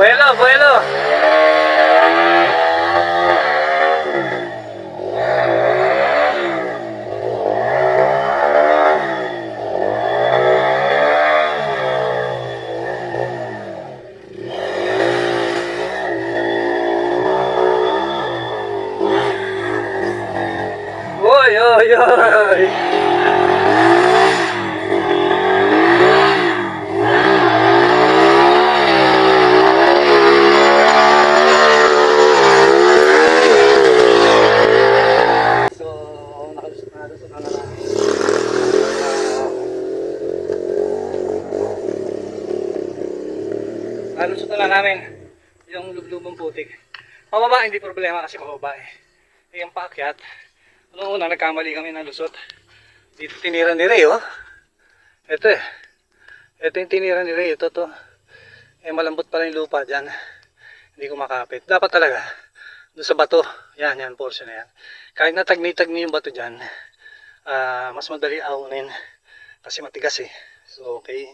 Vuelo, vuelo. Uy, uy, uy. So, nakalusot na namin. Nalusot na namin yung lublubong putik. Pababa, hindi problema kasi pababa eh. Yung paakyat, noong una nagkamali kami ng lusot. Dito tinira ni Ray, oh. Ito eh. Ito yung tinira ni Ray. Ito to. Eh malambot pala yung lupa dyan. Hindi ko makapit. Dapat talaga. Doon sa bato. Yan, yan. Portion na yan. Kahit natagni-tagni yung bato dyan, mas madali aunin. Kasi matigas eh. So, okay.